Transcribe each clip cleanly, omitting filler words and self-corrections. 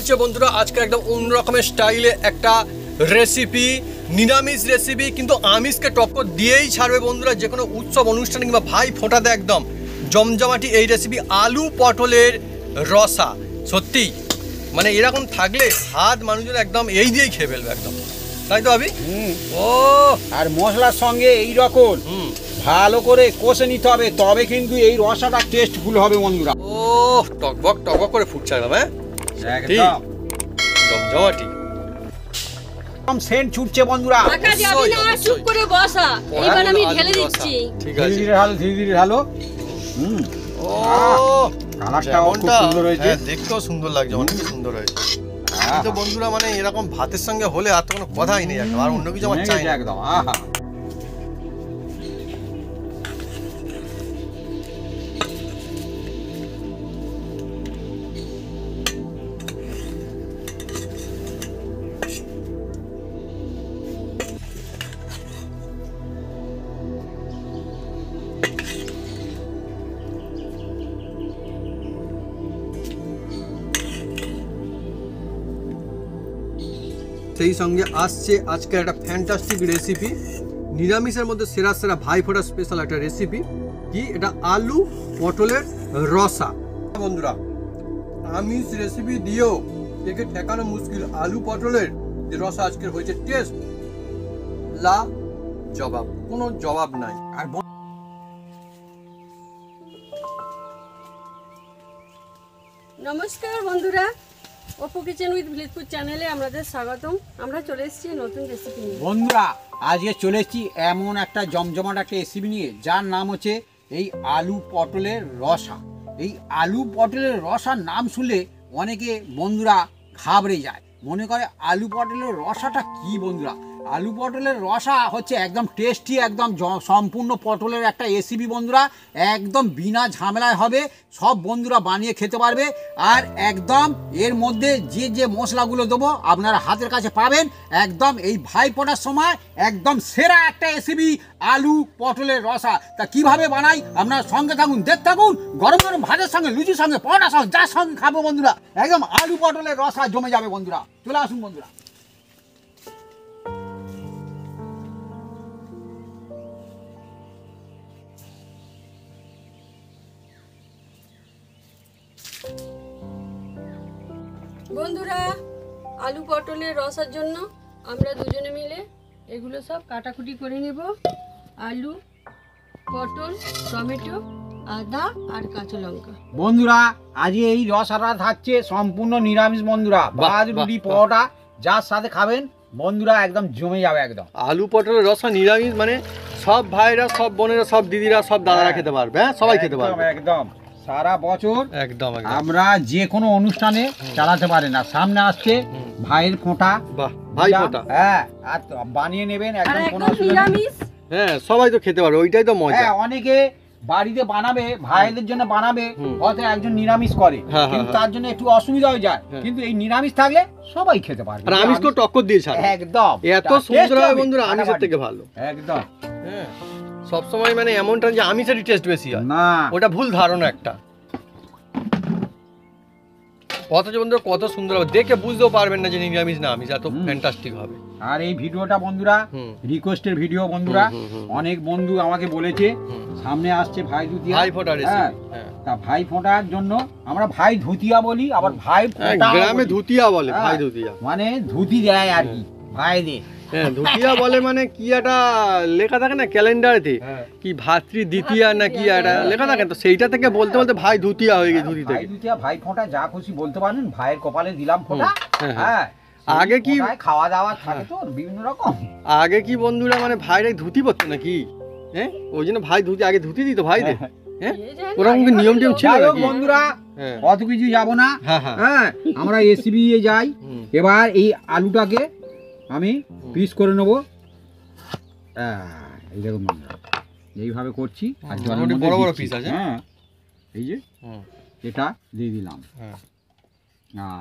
চলছে বন্ধুরা, আজকে একদম অন্য রকমের স্টাইলে একটা রেসিপি, নিরামিষ রেসিপি, কিন্তু আমিষকে টক্কর দিয়েই ছাড়বে বন্ধুরা। যে কোনো উৎসব অনুষ্ঠান কিংবা ভাই ফোঁটাতে একদম জমজমাটি এই রেসিপি, আলু পটলের রসা। সত্যি মানে এরকম থাকলে হাত মানুষজন একদম এই দিয়েই খেয়ে ফেলবে একদম, তাই তো ভাবি? ও আর মশলার সঙ্গে এই রকম ভালো করে কষে নিতে হবে, তবে কিন্তু এই রসাটা টেস্টফুল হবে বন্ধুরা। ও টকবক টকবক করে ফুটছে একদম, একদম জমজমাটি সেন্ট ছুটছে বন্ধুরা। চুপ করে বসা, এইবার আমি ঢেলে দিচ্ছি। ঠিক আছে, ধীরে ঢালো, ধীরে ধীরে ঢালো। ও কালারটাও খুব সুন্দর হয়েছে, দেখতেও সুন্দর লাগছে, অনেক সুন্দর হয়েছে। কিন্তু বন্ধুরা মানে এরকম ভাতের সঙ্গে হলে আর তো কোনো কথাই নেই, একদম আর অন্য কিছু আমার চাই না একদম। সেই সঙ্গে আসছে আজকে একটা ফ্যান্টাস্টিক রেসিপি, নিরামিষের মধ্যে সেরা সেরা ভাইফোঁটা স্পেশাল একটা রেসিপি। কি এটা? আলু পটলের রসা। বন্ধুরা আমিষ রেসিপি দিয়েও একে ঠেকানো মুশকিল, আলু পটলের যে রসা আজকের হয়েছে টেস্ট লা জবাব, কোনো জবাব নাই। আর নমস্কার বন্ধুরা, অপু কিচেন উইথ ভিলেজপুর চ্যানেলে আপনাদের স্বাগতম। আমরা চলে এসেছি নতুন রেসিপি নিয়ে। বন্ধুরা আজকে চলে এসেছি এমন একটা জমজমাট একটা রেসিপি নিয়ে, যার নাম হচ্ছে এই আলু পটলের রসা। এই আলু পটলের রসার নাম শুনলে অনেকে বন্ধুরা ঘাবড়ে যায়, মনে করে আলু পটলের রসাটা কি বন্ধুরা। আলু পটলের রসা হচ্ছে একদম টেস্টি, একদম সম্পূর্ণ পটলের একটা রেসিপি বন্ধুরা, একদম বিনা ঝামেলায় হবে, সব বন্ধুরা বানিয়ে খেতে পারবে। আর একদম এর মধ্যে যে যে মশলাগুলো দেবো আপনারা হাতের কাছে পাবেন, একদম এই ভাইফোঁটার সময় একদম সেরা একটা রেসিপি আলু পটলের রসা। তা কিভাবে বানাই আপনারা সঙ্গে থাকুন, দেখতে থাকুন। গরম গরম ভাতের সঙ্গে, লুচির সঙ্গে, পরোটার সঙ্গে, যার সঙ্গে খাবো বন্ধুরা, একদম আলু পটলের রসা জমে যাবে বন্ধুরা। চলে আসুন বন্ধুরা। বন্ধুরা আলু পটলের রসার জন্য আমরা দুজনে মিলে এগুলো সব কাটাকুটি করে নেব। আলু, পটল, টমেটো, আদা আর কাঁচা লঙ্কা। বন্ধুরা আজকে এই রসাটা থাকছে সম্পূর্ণ নিরামিষ বন্ধুরা, ভাত রুটি পরোটা যার সাথে খাবেন বন্ধুরা একদম জমে যাবে একদম। আলু পটলের রসা নিরামিষ মানে সব ভাইরা, সব বোনেরা, সব দিদিরা, সব দাদারা খেতে পারবে, হ্যাঁ সবাই খেতে পারবে একদম। সারা বছর একদম আমরা যে কোনো অনুষ্ঠানে চালাতে পারি না। সামনে আসছে ভাইয়ের ফোঁটা, বাহ ভাই ফোঁটা, হ্যাঁ আর বানিয়ে নেবেন একদম কোনো অসুবিধা নেই। হ্যাঁ সবাই তো খেতে পারবে, ওইটাই তো মজা। হ্যাঁ অনেকে বাড়িতে বানাবে, ভাইদের জন্য বানাবে, হয়তো একজন নিরামিষ করে, কিন্তু তার জন্য একটু অসুবিধা হয়ে যায়, কিন্তু এই নিরামিষ থাকলে সবাই খেতে পারবে। আর আমিষ তো টক্কর দিয়ে ছাড়ে একদম, এত সুন্দর হয় বন্ধুরা, আমিষের থেকে ভালো একদম। হ্যাঁ সবসময় মানে এমনটা যে আমিষেরই টেস্ট বেশি হয় না, ওটা ভুল ধারণা একটা। অথচ বন্ধুরা কত সুন্দর হবে, দেখে বুঝতেও পারবেন না যে নিরামিষ না আমিষ, এত ফ্যান্টাস্টিক হবে। আর এই ভিডিওটা বন্ধুরা রিকোয়েস্টের ভিডিও বন্ধুরা, অনেক বন্ধু আমাকে বলেছে সামনে আসছে ভাই ধুতিয়া, ভাই ফোঁটা রেসিপি, তা ভাই ফোঁটার জন্য আমরা ভাই ধুতিয়া বলি, আবার ভাই ফোঁটা গ্রামে ধুতিয়া বলে, ভাই ধুতিয়া মানে ধুতি দেয় আর কি ভাইদের। হ্যাঁ ধুতিয়া বলে মানে কি একটা লেখা থাকে না ক্যালেন্ডারেতে, কি ভাতৃ দ্বিতীয়া না কি একটা লেখা থাকে, তো সেইটা থেকে বলতে বলতে ভাই ধুতিয়া হয়ে গেছে, ধুতি থেকে ভাই ধুতিয়া, ভাই ফোঁটা যা খুশি বলতে পারেন, ভাইয়ের কপালে দিলাম ফোঁটা। হ্যাঁ আগে কি খাওয়া দাওয়া থাকে তো বিভিন্ন রকম, আগে কি বন্ধুরা মানে ভাইরাই ধুতি পরতো নাকি? হ্যাঁ ওই জন্য ভাই ধুতি আগে ধুতি দিত ভাইদের, হ্যাঁ ওরকম কি নিয়ম টিয়ম ছিল নাকি? বন্ধুরা অত কিছু যাবো না, হ্যাঁ আমরা রেসিপি যাই। এবার এই আলুটাকে আমি পিস করে নেবো, এই দেখুন বন্ধুরা এইভাবে করছি, আর বড় বড় পিস আছে, হ্যাঁ এই যে এটা দিয়ে দিলাম।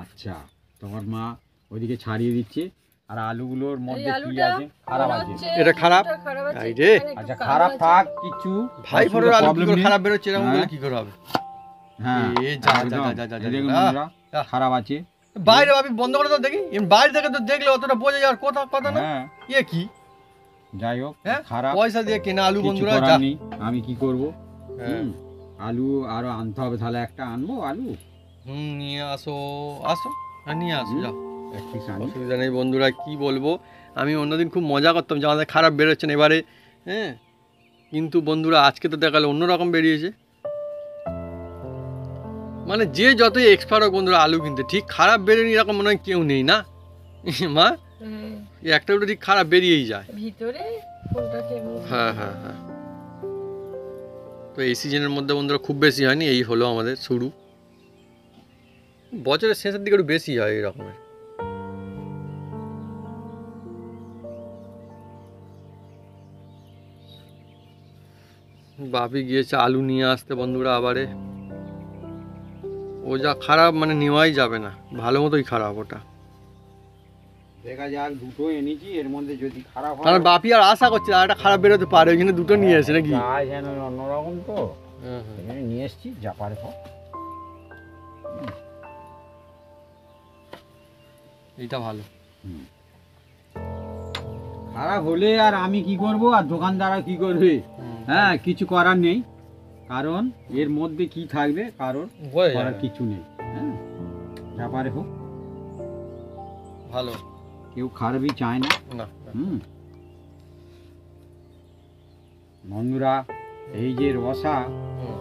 আচ্ছা তখন মা ওইদিকে ছাড়িয়ে দিচ্ছে, আর আলুগুলোর মধ্যে কি আছে? খারাপ আছে, এটা খারাপ। এই রে আচ্ছা খারাপ থাক, কিছু ভাই ফোঁটার আলু কি করে খারাপ বেরোচ্ছে, এরকম বলে কি করে হবে? হ্যাঁ দেখুন বন্ধুরা খারাপ আছে, বাইরে ভাবি বন্ধ করে তো দেখি, বাইরে থেকে তো দেখলে অতটা বোঝা যাওয়ার কথা না। হ্যাঁ ইয়ে কি যাই হোক, হ্যাঁ খারাপ পয়সা দিয়ে কেনা আলু কিছু বন্ধুরা, করার যা। নেই, আমি কি করব। হ্যাঁ। আলু আরো আনতে হবে, তাহলে একটা আনবো আলু। নিয়ে আসো হ্যাঁ নিয়ে আসো, যাও, একটু আনি। অসুবিধা নেই বন্ধুরা। কি বলবো, আমি অন্যদিন খুব মজা করতাম যে আমাদের খারাপ বেরোচ্ছে না এবারে, হ্যাঁ, কিন্তু বন্ধুরা আজকে তো দেখালে অন্যরকম বেরিয়েছে। মানে যে যতই এক্সপার্ট হোক বন্ধুরা আলু কিনতে, ঠিক খারাপ বেরোয়নি এরকম মনে হয় কেউ নেই না মা, হ্যাঁ, এই একটা দুটো ঠিক খারাপ বেরিয়েই যায়। ভিতরে কোনটা কেমন। হ্যাঁ হ্যাঁ হ্যাঁ। তো এই সিজনের মধ্যে বন্ধুরা খুব বেশি হয়নি, এই হলো আমাদের শুরু। বছরের শেষের দিকে একটু বেশি হয় এই রকমের। বাপি গিয়েছে আলু নিয়ে আসতে বন্ধুরা আবারে। ও যা খারাপ মানে নেওয়াই যাবে না, ভালো মতোই খারাপ ওটা। দেখা যাক, দুটো এনেছি, এর মধ্যে যদি খারাপ হয়, কারণ বাপি আর আশা করছে আর একটা খারাপ বেরোতে পারে, ওই জন্য দুটো নিয়ে এসে নাকি। যা যেন অন্যরকম তো হ্যাঁ হ্যাঁ। এখানে নিয়ে এসছি, যা পারে হোক। এইটা ভালো। খারাপ হলে আর আমি কি করব, আর দোকানদাররা কি করবে? হ্যাঁ, কিছু করার নেই, কারণ এর মধ্যে কি থাকবে কারণ হয়ে করার যাবে। কিছু নেই। হ্যাঁ, যা পারে হোক, ভালো কেউ খারাপই চায় না। না। বন্ধুরা, এই যে রসা, হুম।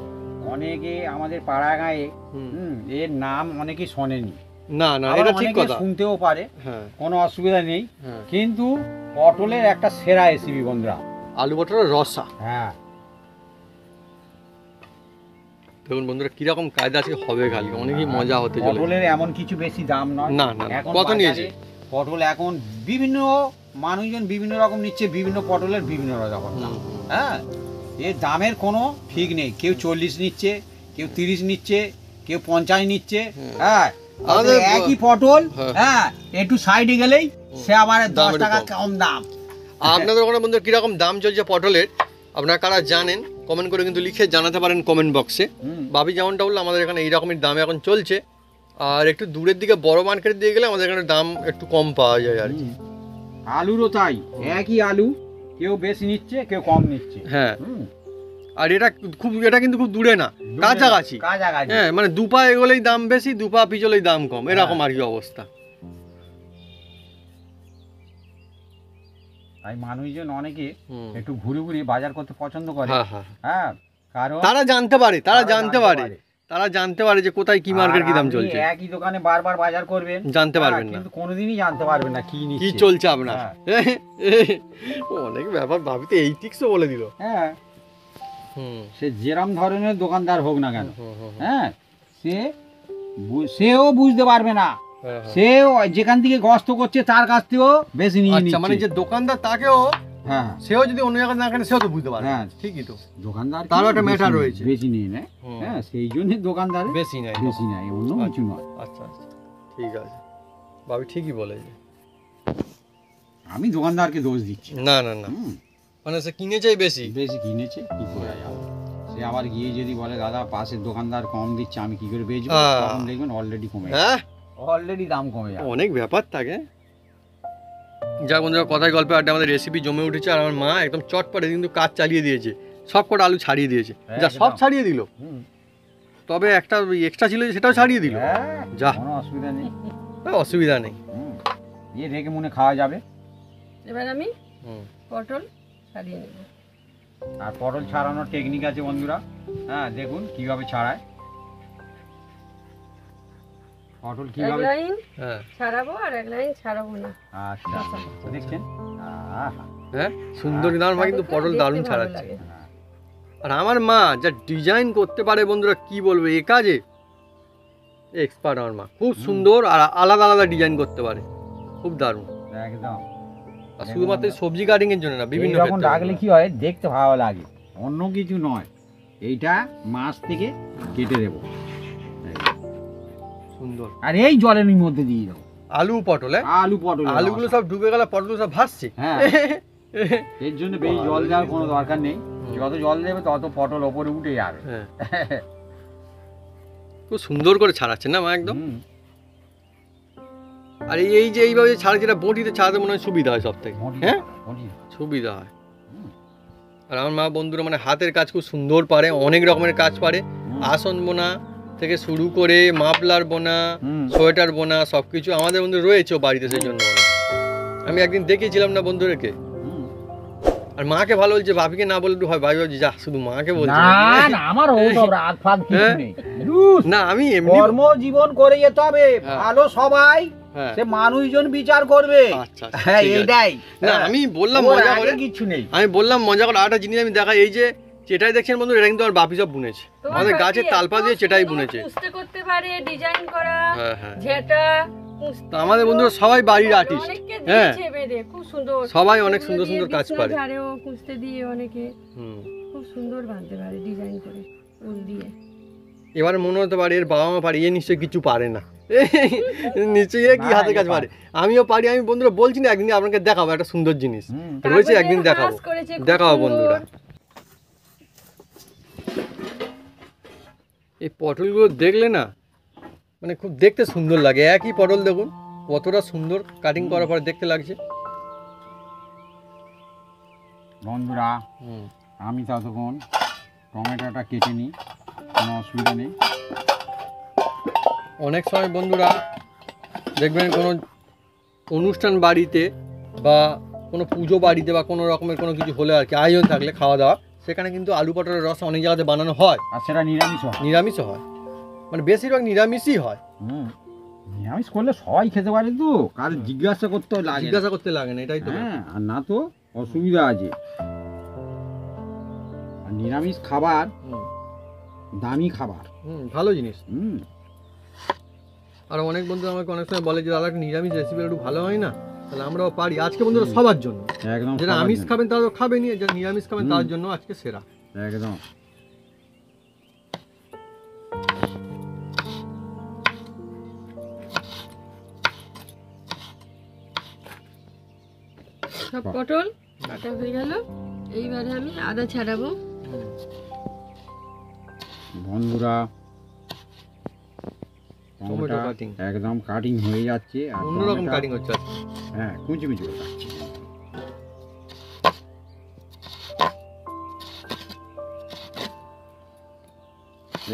অনেকে আমাদের পাড়া গায়ে হুম। এর নাম অনেকে শোনেনি, না না আবার এটা ঠিক অনেকে কথা। শুনতেও পারে, হ্যাঁ কোনো অসুবিধা নেই। হ্যাঁ। কিন্তু পটলের একটা সেরা রেসিপি বন্ধুরা। আলু পটলের রসা হ্যাঁ, দেখুন বন্ধুরা কিরকম কায়দা আছে হবে, খালি অনেকই মজা হতে চলে। পটলের এমন কিছু বেশি দাম নয়। না না, এখন কত বাজারে নিয়েছে? পটল এখন বিভিন্ন মানুষজন বিভিন্ন রকম নিচ্ছে, বিভিন্ন পটলের বিভিন্ন রকম দাম। হ্যাঁ, এর দামের কোনো ঠিক নেই, কেউ 40 নিচ্ছে, কেউ 30 নিচ্ছে, কেউ 50 নিচ্ছে। হ্যাঁ, আমাদের একই পটল, হ্যাঁ। হ্যাঁ, একটু সাইডে গেলেই সে আবার দাম 10 একটু টাকা কম। কম দাম। আপনাদের ওখানে বন্ধুরা কিরকম দাম চলছে পটলের, আপনারা কারা জানেন কমেন্ট করে কিন্তু লিখে জানাতে পারেন কমেন্ট বক্সে। ভাবি যেমনটা বললো আমাদের এখানে এই রকমের দামে এখন চলছে, আর একটু দূরের দিকে বড় মার্কেট দিয়ে গেলে আমাদের এখানে দাম একটু কম পাওয়া যায় আর কি। আলুরও তাই, একই আলু কেউ বেশি নিচ্ছে, কেউ কম নিচ্ছে। হ্যাঁ, হুম, আর এটা কিন্তু খুব দূরে না, কাছাকাছি। কাছাকাছি। হ্যাঁ, মানে দুপা এগোলেই দাম বেশি, দুপা পিছলেই দাম কম, এরকম আর কি অবস্থা। তাই মানুষজন অনেকে হুম। একটু ঘুরে ঘুরে বাজার করতে পছন্দ করে। হ্যাঁ হ্যাঁ। হ্যাঁ, কারণ তারা জানতে পারে, তারা জানতে পারে যে কোথায় কি মার্কেট কি দাম আর আপনি চলছে। একই দোকানে বারবার বাজার করবেন, জানতে পারবেন হ্যাঁ, না কিন্তু কোনোদিনই জানতে পারবেন না কি কি নিচ্ছে। চলছে আপনার। হ্যাঁ। অনেক ব্যাপার, ভাবিতে এই টিক্সও বলে দিল। হ্যাঁ, হুম সে যেরম ধরনের দোকানদার হোক না কেন, হুম, হুম, হুম। হ্যাঁ, সেও বুঝতে পারবে না, হ্যাঁ, হ্যাঁ। সেও যেখান থেকে গস্ত করছে তার কাছ থেকেও বেশি নিয়ে আচ্ছা, মানে নিচ্ছে। যে দোকানদার তাকেও, হ্যাঁ, সেও যদি অন্য জায়গায় না কেনে সেও তো বুঝতে পারে। হ্যাঁ, ঠিকই তো, দোকানদার তারও একটা বেশি matter নেয়, রয়েছে। বেশি নিয়ে নেয়। হুম। হ্যাঁ, সেই জন্যই দোকানদার বেশি নাই। বেশি নেয়, অন্য কিছু নয়। আচ্ছা আচ্ছা, ঠিক আছে, ভাবি ঠিকই বলেছে। আমি দোকানদারকে দোষ দিচ্ছি। না না না, হুম, মানে সে কিনেছেই বেশি। বেশি কিনেছে, কি করা যাবে। সে আবার গিয়ে যদি বলে দাদা পাশের দোকানদার কম দিচ্ছে, আমি কি করে বেচবো, তখন দেখবেন অলরেডি কমে যাবে, হ্যাঁ, অলরেডি দাম কমে যাবে। অনেক ব্যাপার থাকে। যা বন্ধুরা, কথায় গল্পে আড্ডা আমাদের রেসিপি জমে উঠেছে, আর আমার মা একদম চটপটে কিন্তু কাজ চালিয়ে দিয়েছে, সব কটা আলু ছাড়িয়ে দিয়েছে, যা সব একদম। ছাড়িয়ে দিল। হুম, তবে একটা এক্সট্রা ছিল সেটাও ছাড়িয়ে দিল। হ্যাঁ, যা, কোনো অসুবিধা নেই। অসুবিধা নেই। হুম, এ রেখে মনে খাওয়া যাবে। এবার আমি হুম। পটল ছাড়িয়ে নেব। আর পটল ছাড়ানোর টেকনিক আছে বন্ধুরা। হ্যাঁ, দেখুন কিভাবে ছাড়ায় পটল, এক কিভাবে। লাইন হ্যাঁ ছাড়াবো আর এক লাইন ছাড়াবো না। আচ্ছা, তো দেখছেন। আহা, হ্যাঁ, সুন্দর কিন্তু আমার মা কিন্তু তাতে পটল দেখতে দারুণ ভালো ছাড়াচ্ছে। লাগে। হ্যাঁ, আর আমার মা যা ডিজাইন করতে পারে বন্ধুরা, কি বলবো, এ কাজে এক্সপার্ট আমার মা, খুব সুন্দর আর আলাদা আলাদা ডিজাইন করতে পারে, খুব দারুণ। একদম। আর শুধুমাত্র এই সবজি কাটিং এর জন্য না, বিভিন্ন এইরকম ক্ষেত্রে। রাখলে কি হয়, দেখতে ভালো লাগে, অন্য কিছু নয়। এইটা মাছ থেকে কেটে দেবো, সুন্দর। আর এই জলের মধ্যে দিয়ে দেবো আলু পটল, আলু পটল। আলুগুলো সব ডুবে গেলে পটল সব ভাসছে। হ্যাঁ, এর জন্য বেশি জল দেওয়ার কোনো দরকার নেই, যত জল দেবে তত পটল ওপরে উঠে যাবে। হ্যাঁ, খুব সুন্দর করে ছাড়াচ্ছে না মা একদম। হুম, আর এই যে এইভাবে ছাড়া, যেটা বটিতে ছাড়াতে মনে হয় সুবিধা হয় সব থেকে। হ্যাঁ, সুবিধা হয়। আর আমার মা বন্ধুরা মানে হাতের কাজ খুব সুন্দর পারে, অনেক রকমের কাজ পারে। আসন বোনা থেকে শুরু করে মাফলার বোনা, সোয়েটার বোনা, সবকিছু আমাদের বন্ধু রয়েছে বাড়িতে, সেই জন্য আমি একদিন দেখিয়েছিলাম না বন্ধুদেরকে। আর মাকে ভালো বলছে, ভাবিকে না বলে হয়, ভাবি ভাবছি যা শুধু মাকে বলছে। না আমার ওসব রাগ ফাগ কিছু নেই, না আমি এমনি কর্ম জীবন করে যেতে হবে ভালো সবাই, সে মানুষজন বিচার করবে। আচ্ছা হ্যাঁ এইটাই। না আমি বললাম মজা করে, কিছু নেই, আমি বললাম মজা করে। আরেকটা জিনিস আমি দেখাই, এই যে চেটাই দেখছেন বন্ধু, এটা কিন্তু আমার বাপি সব বুনেছে, আমাদের গাছের তালপা দিয়ে চেটাই বুনেছে। কুস্তে করতে পারে, ডিজাইন করা, হ্যাঁ হ্যাঁ, ঝেঁটা। তো আমাদের বন্ধুরা সবাই বাড়ির আর্টিস্ট। হ্যাঁ, খুব সুন্দর, সবাই অনেক সুন্দর সুন্দর কাজ পারে। ঝাড়েও কুস্তে দিয়ে অনেকে খুব সুন্দর বাঁধতে পারে ডিজাইন করে উল দিয়ে। এবারে মনে হতে পারে এর বাবা মা পারে, এ নিশ্চয়ই কিছু পারে না, নিশ্চয়ই কি হাতে কাজ পারে। আমিও পারি, আমি বন্ধুরা বলছি না, একদিন আপনাকে দেখাবো একটা সুন্দর জিনিস রয়েছে, একদিন দেখাবো, দেখাবো বন্ধুরা। এই পটলগুলো দেখলে না মানে খুব দেখতে সুন্দর লাগে। একই পটল দেখুন কতটা সুন্দর কাটিং করার পরে দেখতে লাগছে বন্ধুরা। আমি ততক্ষণ টমেটোটা কেটে নিই, কোনো অসুবিধা নেই। অনেক সময় বন্ধুরা দেখবেন কোনো অনুষ্ঠান বাড়িতে বা কোনো পুজো বাড়িতে বা কোনো রকমের কোনো কিছু হলে আর কি, আয়োজন থাকলে খাওয়া দাওয়া, সেখানে কিন্তু আলু পটলের রস অনেক জায়গাতে বানানো হয়। আর সেটা নিরামিষও হয়, মানে বেশিরভাগ নিরামিষই হয়। নিরামিষ করলে সবাই খেতে পারে তো, কার জিজ্ঞাসা করতে লাগে না, এটাই তো। হ্যাঁ, আর না তো অসুবিধা আছে। আর নিরামিষ খাবার দামি খাবার, ভালো জিনিস। আর অনেক বন্ধু আমাকে অনেক সময় বলে যে দাদা একটা নিরামিষ রেসিপি একটু ভালো হয় না, তাহলে আমরাও পারি। আজকে বন্ধুরা সবার জন্য, একদম যারা আমিষ খাবেন তারা তো খাবেনই, যারা নিরামিষ খাবেন তার জন্য আজকে সেরা। একদম। সব পটল কাটা হয়ে গেল, এইবারে আমি আদা ছাড়াবো। বন্ধুরা টমেটো কাটিং একদম কাটিং হয়ে যাচ্ছে, আর অন্যরকম কাটিং হচ্ছে। হ্যাঁ, কুচি কুচি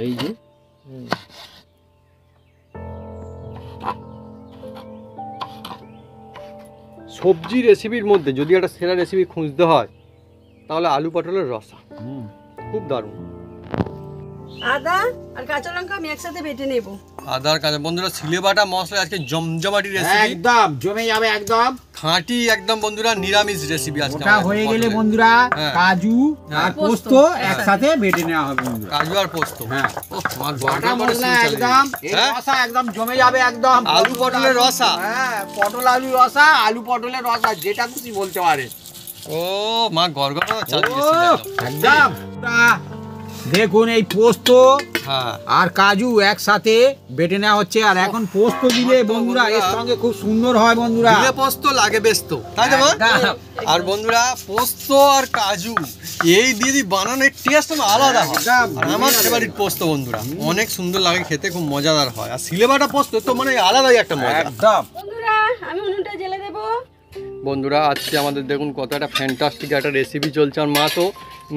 এই যে সবজি রেসিপির মধ্যে যদি একটা সেরা রেসিপি খুঁজতে হয় তাহলে আলু পটলের রসা খুব দারুণ। আদা আর কাঁচা লঙ্কা আমি একসাথে বেটে নেব। আদার কাঁচা বন্ধুরা সিলে বাটা মশলা আজকে জমজমাটি রেসিপি, একদম জমে যাবে, একদম খাঁটি একদম বন্ধুরা নিরামিষ রেসিপি আজকে। ওটা হয়ে গেলে বন্ধুরা কাজু আর পোস্ত একসাথে বেটে নেওয়া হবে বন্ধুরা, কাজু আর পোস্ত। হ্যাঁ, বাটা মশলা একদম এই রসা একদম জমে যাবে, একদম আলু পটলের রসা। হ্যাঁ, পটল আলু রসা, আলু পটলের রসা, যেটা খুশি বলতে পারে। ও মা গড়গড়া চালিয়ে একদম। দেখুন এই পোস্ত আর কাজু একসাথে বেটে নেওয়া হচ্ছে, আর এখন পোস্ত দিলে বন্ধুরা এর সঙ্গে খুব সুন্দর হয় বন্ধুরা। দিলে পোস্ত লাগে বেস্ত, তাই তো? আর বন্ধুরা পোস্ত আর কাজু এই দিয়ে বানানোর টেস্ট আলাদা হয়। আর আমার ফেভারিট পোস্ত বন্ধুরা, অনেক সুন্দর লাগে খেতে, খুব মজাদার হয়। আর সিলেবাটা পোস্ত তো মানে আলাদাই একটা মজা। একদম বন্ধুরা আমি উনুনটা জ্বেলে দেব। বন্ধুরা আজকে আমাদের দেখুন কত একটা ফ্যান্টাস্টিক একটা রেসিপি চলছে। আর মা তো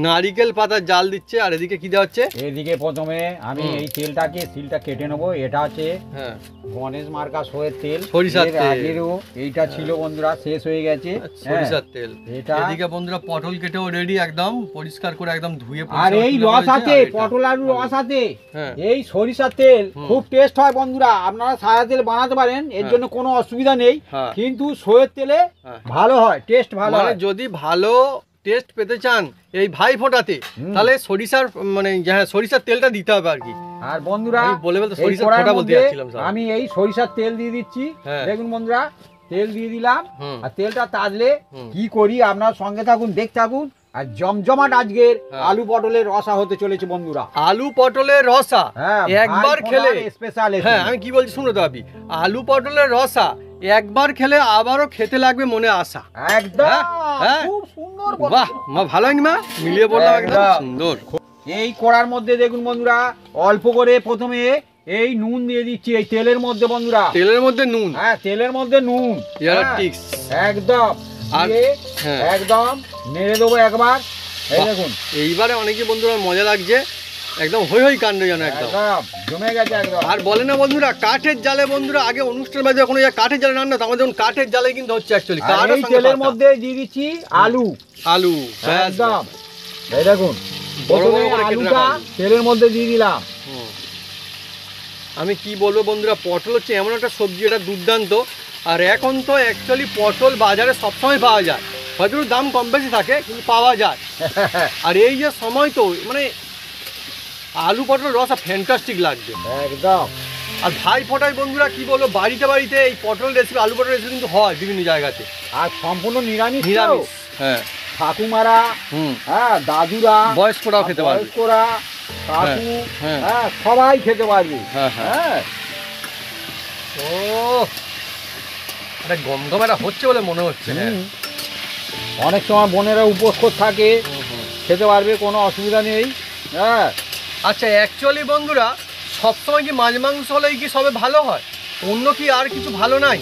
নারিকেল পাতা জাল দিচ্ছে, আর এদিকে কি দেওয়া হচ্ছে? এদিকে প্রথমে আমি এই তেলটাকে সিলটা কেটে নেবো। এটা আছে গণেশ মার্কা সয়ের তেল, সরিষার তেল। আগেরও এইটা ছিল বন্ধুরা, শেষ হয়ে গেছে সরিষার তেল। এটা এদিকে বন্ধুরা পটল কেটেও রেডি, একদম পরিষ্কার করে একদম ধুয়ে। আর এই রস আছে, পটল আলু রস আছে, এই সরিষার তেল খুব টেস্ট হয় বন্ধুরা। আপনারা সাদা তেল বানাতে পারেন, এর জন্য কোনো অসুবিধা নেই, কিন্তু সয়ের তেলে ভালো হয়, টেস্ট ভালো হয়। যদি ভালো টেস্ট পেতে চান এই ভাই ফোটাতে, তাহলে সরিষার মানে সরিষার তেলটা দিতে হবে আর কি। আর বন্ধুরা বলে বলতে সরিষার ফোঁটা বলতে যাচ্ছিলাম, আমি এই সরিষার তেল দিয়ে দিচ্ছি। দেখুন বন্ধুরা তেল দিয়ে দিলাম, আর তেলটা তাজলে কি করি আপনার সঙ্গে থাকুন, দেখতে থাকুন। আর জমজমাট আজকের আলু পটলের রসা হতে চলেছে বন্ধুরা। আলু পটলের রসা একবার খেলে স্পেশাল। হ্যাঁ আমি কি বলছি শুনো তো আপনি, আলু পটলের রসা একবার খেলে আবারও খেতে লাগবে মনে আশা। একদম খুব সুন্দর। বাহ মা ভালো হয়নি মা, মিলিয়ে বললাম একদম সুন্দর। এই কড়ার মধ্যে দেখুন বন্ধুরা অল্প করে প্রথমে এই নুন দিয়ে দিচ্ছি এই তেলের মধ্যে বন্ধুরা। তেলের মধ্যে নুন? হ্যাঁ, তেলের মধ্যে নুন। টিক্স একদম। আর একদম নেড়ে দেবো একবার। এই দেখুন, এইবারে অনেকে বন্ধুরা মজা লাগছে, একদম হই হই কাণ্ড যেন একদম জমে গেছে একদম। আর বলে না বন্ধুরা কাঠের জালে, বন্ধুরা আগে অনুষ্ঠান বাজে কোনো কাঠের জালে রান্না, আমাদের যখন কাঠের জালে কিন্তু হচ্ছে অ্যাকচুয়ালি। এই তেলের মধ্যে দিয়ে দিচ্ছি আলু। আলু একদম। এই দেখুন, প্রথমে আলুটা তেলের মধ্যে দিয়ে দিলাম। আমি কি বলবো বন্ধুরা, পটল হচ্ছে এমন একটা সবজি, এটা দুর্দান্ত। আর এখন তো অ্যাকচুয়ালি পটল বাজারে সবসময় পাওয়া যায়, হয়তো দাম কম বেশি থাকে কিন্তু পাওয়া যায়। আর এই যে সময় তো মানে আলু পটল রসা ফ্যান্টাস্টিক লাগছে একদম। আর ভাই ফোটাই বন্ধুরা কি বলবো, বাড়িতে বাড়িতে এই পটল রেসিপি, আলু পটল রেসিপি কিন্তু হয় বিভিন্ন জায়গাতে। আর সম্পূর্ণ নিরামিষ। হ্যাঁ, ঠাকুমারা, হ্যাঁ দাদুরা, বয়স্করাও খেতে পারবে, বয়স্করা, কাকু, হ্যাঁ সবাই খেতে পারবে। হ্যাঁ। ও এটা গমগম এটা হচ্ছে বলে মনে হচ্ছে। অনেক সময় বোনেরা উপোস করে থাকে, খেতে পারবে, কোনো অসুবিধা নেই। হ্যাঁ। আচ্ছা, অ্যাকচুয়ালি বন্ধুরা সবসময় কি মাছ মাংস হলেই কি সবে ভালো হয়? অন্য কি আর কিছু ভালো নাই?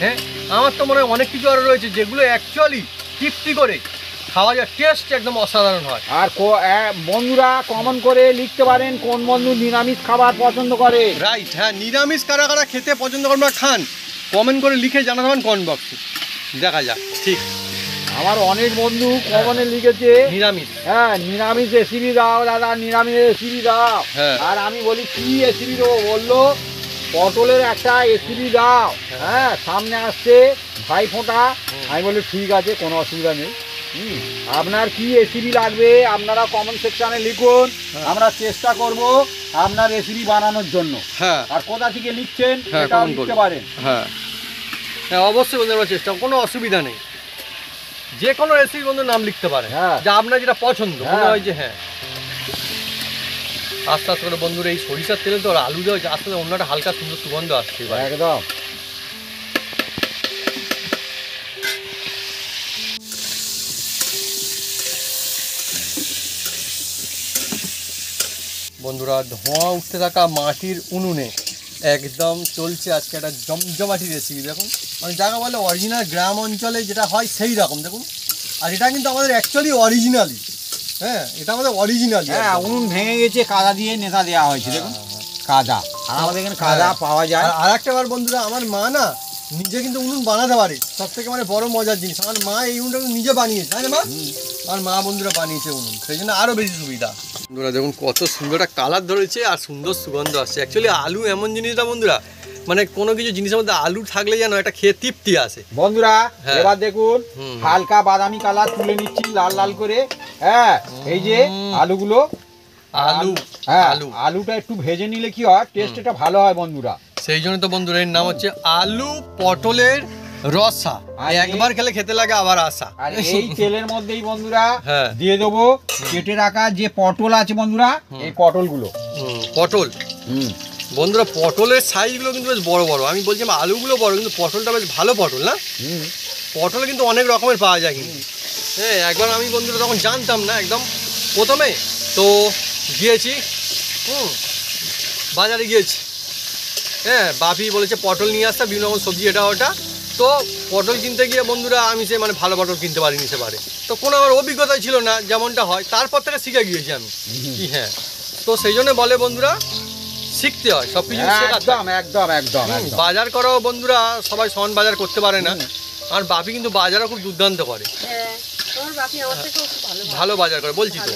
হ্যাঁ, আমার তো মনে হয় অনেক কিছু আরও রয়েছে যেগুলো অ্যাকচুয়ালি তৃপ্তি করে খাওয়া যায়, টেস্ট একদম অসাধারণ হয়। আর বন্ধুরা কমন করে লিখতে পারেন কোন বন্ধু নিরামিষ খাবার পছন্দ করে। রাইট, হ্যাঁ, নিরামিষ কারা কারা খেতে পছন্দ করেন বা খান, কমেন্ট করে লিখে জানাতে পারেন কমেন্ট বক্সে, দেখা যাক। ঠিক, আমার অনেক বন্ধু কমনে লিখেছে নিরামিষ। হ্যাঁ, নিরামিষ রেসিপি দাও দাদা, নিরামিষ রেসিপি দাও। আর আমি বলি কি রেসিপি দেবো? বললো পটলের একটা রেসিপি দাও। হ্যাঁ, সামনে আসছে ভাই ফোঁটা। আমি বলি ঠিক আছে, কোনো অসুবিধা নেই। আপনার কি রেসিপি লাগবে আপনারা কমেন্ট সেকশনে লিখুন, আমরা চেষ্টা করব আপনার রেসিপি বানানোর জন্য। হ্যাঁ, আর কোথা থেকে লিখছেন সেটাও লিখতে পারেন। হ্যাঁ হ্যাঁ, অবশ্যই বন্ধু আমরা চেষ্টা, কোনো অসুবিধা নেই, যে কোনো রেসিপি বন্ধু নাম লিখতে পারে, যা আপনার যেটা পছন্দ মনে হয় যে। হ্যাঁ, আস্তে আস্তে করে বন্ধুরা এই সরিষার তেলে তো আলু দেওয়া হচ্ছে, আস্তে আস্তে অন্য একটা হালকা সুন্দর সুগন্ধ আসছে একদম। বন্ধুরা ধোঁয়া উঠতে থাকা মাটির উনুনে একদম চলছে আজকে একটা জমজমাটি রেসিপি। দেখুন, মানে যাকে বলে অরিজিনাল গ্রাম অঞ্চলে যেটা হয় সেই রকম দেখুন। আর এটা কিন্তু আমাদের অ্যাকচুয়ালি অরিজিনালি, হ্যাঁ এটা আমাদের অরিজিনালি। হ্যাঁ, উনুন ভেঙে গেছে, কাদা দিয়ে নেতা দেওয়া হয়েছে। দেখুন কাদা, আর আমাদের এখানে কাদা পাওয়া যায়। আর একটা বার বন্ধুরা, আমার মা না নিজে কিন্তু উনুন বানাতে পারে, সব থেকে মানে বড় মজার জিনিস, আমার মা এই উনুনটা নিজে বানিয়েছে। তাই না মা? আমার মা বন্ধুরা বানিয়েছে উনুন, সেই জন্য আরও বেশি সুবিধা। বন্ধুরা দেখুন কত সুন্দর একটা কালার ধরেছে আর সুন্দর সুগন্ধ আসছে। অ্যাকচুয়ালি আলু এমন জিনিসটা বন্ধুরা, মানে কোনো কিছু জিনিসের মধ্যে আলু থাকলে যেন একটা খেয়ে তৃপ্তি আসে। বন্ধুরা এবার দেখুন হালকা বাদামি কালার তুলে নিচ্ছি লাল লাল করে। হ্যাঁ, এই যে আলুগুলো, হ্যাঁ আলুটা একটু ভেজে নিলে কি হয়, টেস্ট এটা ভালো হয় বন্ধুরা। সেই জন্য তো বন্ধুরা এর নাম হচ্ছে আলু পটলের রসা। একবার খেলে খেতে লাগে আবার আসা। আর এই তেলের মধ্যেই বন্ধুরা দিয়ে দেবো কেটে রাখা যে পটল আছে বন্ধুরা, এই পটলগুলো। পটল বন্ধুরা, পটলের সাইজগুলো কিন্তু বেশ বড় বড়। আমি বলছিলাম আলুগুলো বড়, কিন্তু পটলটা বেশ ভালো পটল না? পটল কিন্তু অনেক রকমের পাওয়া যায় কিন্তু। হ্যাঁ, একবার আমি বন্ধুরা তখন জানতাম না একদম প্রথমে, তো গিয়েছি বাজারে গিয়েছি। হ্যাঁ, বাপি বলেছে পটল নিয়ে আসতে, বিভিন্ন রকম সবজি এটা ওটা। তো পটল কিনতে গিয়ে বন্ধুরা আমি সে মানে ভালো পটল কিনতে পারিনি সেবারে, তো কোনো আমার অভিজ্ঞতা ছিল না যেমনটা হয়, তারপর থেকে শিখে গিয়েছি আমি কি। হ্যাঁ, তো সেই জন্য বলে বন্ধুরা শিখতে হয় সব কিছু। একদম একদম একদম। বাজার করাও বন্ধুরা সবাই সমান বাজার করতে পারে না, আর বাপি কিন্তু বাজারও খুব দুর্দান্ত করে, ভালো বাজার করে। বলছি তো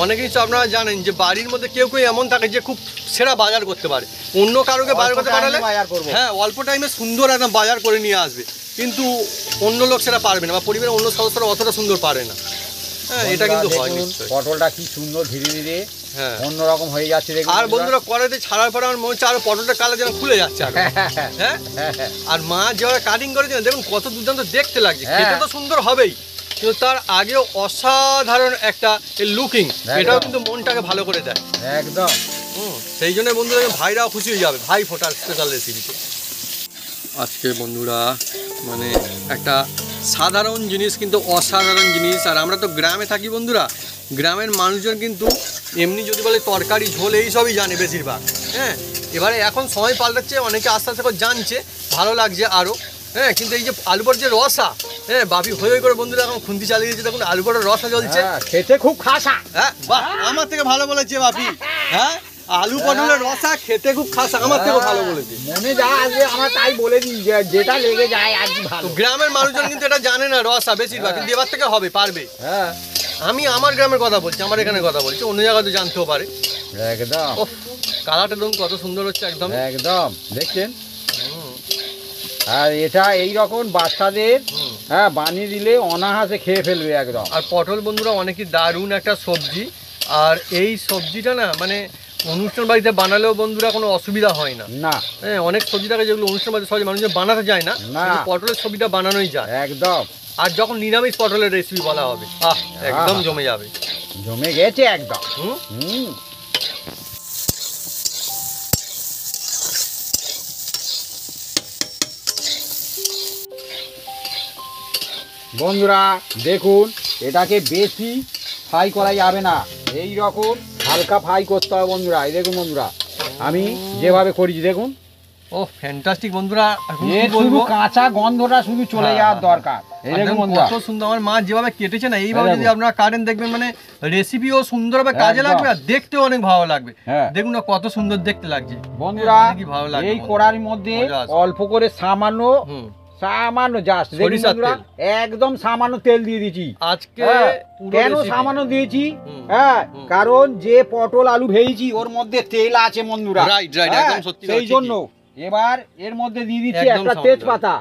অনেক কিছু আপনারা জানেন যে বাড়ির মধ্যে কেউ কেউ এমন থাকে যে খুব সেরা বাজার করতে পারে, অন্য কারোকে বাজার করতে পারলে হ্যাঁ অল্প টাইমে সুন্দর একদম বাজার করে নিয়ে আসবে, কিন্তু অন্য লোক সেটা পারবে না, বা পরিবারের অন্য সদস্যরা অতটা সুন্দর পারে না। হ্যাঁ, এটা কিন্তু হয়। পটলটা কি সুন্দর ধীরে ধীরে হ্যাঁ অন্যরকম হয়ে যাচ্ছে। আর বন্ধুরা কড়াইতে ছাড়ার পর আমার মনে হচ্ছে আরো পটলটা কালার যেন খুলে যাচ্ছে। হ্যাঁ, আর মা যেভাবে কাটিং করেছে দেখুন কত দুর্দান্ত দেখতে লাগছে, খেতে তো সুন্দর হবেই, কিন্তু তার আগেও অসাধারণ একটা লুকিং, এটাও কিন্তু মনটাকে ভালো করে দেয় একদম। সেই জন্য বন্ধুরা ভাইরাও খুশি হয়ে যাবে ভাই ফোটার স্পেশাল রেসিপিতে। আজকে বন্ধুরা মানে একটা সাধারণ জিনিস কিন্তু অসাধারণ জিনিস। আর আমরা তো গ্রামে থাকি বন্ধুরা, গ্রামের মানুষজন কিন্তু এমনি যদি বলে তরকারি ঝোল এই সবই জানে বেশিরভাগ। হ্যাঁ, এবারে এখন সময় পাল্টাচ্ছে, অনেকে আস্তে আস্তে করে জানছে, ভালো লাগছে আরও। হ্যাঁ, কিন্তু এই যে আলু পটলের যে রসা, হ্যাঁ বাপি হয়ে করে বন্ধুরা এখন খুন্তি চালিয়ে দিয়েছে, দেখুন আলু পটলের রসা চলছে। খেতে খুব খাসা। হ্যাঁ বাহ, আমার থেকে ভালো বলেছে বাপি। হ্যাঁ, আলু পটলের রসা খেতে খুব খাসা, আমার থেকে ভালো বলেছে। মনে যা আসবে আমরা তাই বলে দিই, যেটা লেগে যায় আর কি ভালো। গ্রামের মানুষজন কিন্তু এটা জানে না রসা বেশিরভাগ, কিন্তু এবার থেকে হবে, পারবে। হ্যাঁ, আমি আমার গ্রামের কথা বলছি, আমার এখানে কথা বলছি, অন্য জায়গায় তো জানতেও পারে। একদম কালারটা দেখুন কত সুন্দর হচ্ছে, একদম একদম দেখছেন। আর এটা এই রকম বাচ্চাদের হ্যাঁ বানিয়ে দিলে অনাহাসে খেয়ে ফেলবে একদম। আর পটল বন্ধুরা অনেকই দারুণ একটা সবজি, আর এই সবজিটা না মানে অনুষ্ঠান বাড়িতে বানালেও বন্ধুরা কোনো অসুবিধা হয় না। না, হ্যাঁ, অনেক সবজি থাকে যেগুলো অনুষ্ঠান বাড়িতে সহজে মানুষজন বানাতে যায় না, কিন্তু পটলের ছবিটা বানানোই যায় একদম। আর যখন নিরামিষ পটলের রেসিপি বলা হবে, একদম জমে যাবে, জমে গেছে একদম। বন্ধুরা দেখুন, এটাকে বেশি ফ্রাই করা যাবে না, এই রকম হালকা ফ্রাই করতে হবে বন্ধুরা। এই দেখুন বন্ধুরা, আমি যেভাবে করেছি দেখুন। ও ফ্যান্টাস্টিক বন্ধুরা, শুধু কাঁচা গন্ধটা শুধু চলে যাওয়ার দরকার। এই দেখুন বন্ধুরা, কত সুন্দর আমার মা যেভাবে কেটেছে না, এইভাবে যদি আপনারা কাটেন দেখবেন মানে রেসিপিও সুন্দরভাবে কাজে লাগবে আর দেখতেও অনেক ভালো লাগবে। দেখুন না কত সুন্দর দেখতে লাগছে বন্ধুরা। এই কড়াইর মধ্যে অল্প করে সামান্য জাস্ট দেখুন বন্ধুরা, একদম সামান্য তেল দিয়ে দিয়েছি আজকে। কেন সামান্য দিয়েছি? হ্যাঁ, কারণ যে পটল আলু ভেজেছি ওর মধ্যে তেল আছে বন্ধুরা, সেই জন্য। এবার এর মধ্যে দিয়ে দিচ্ছি একটা তেজপাতা।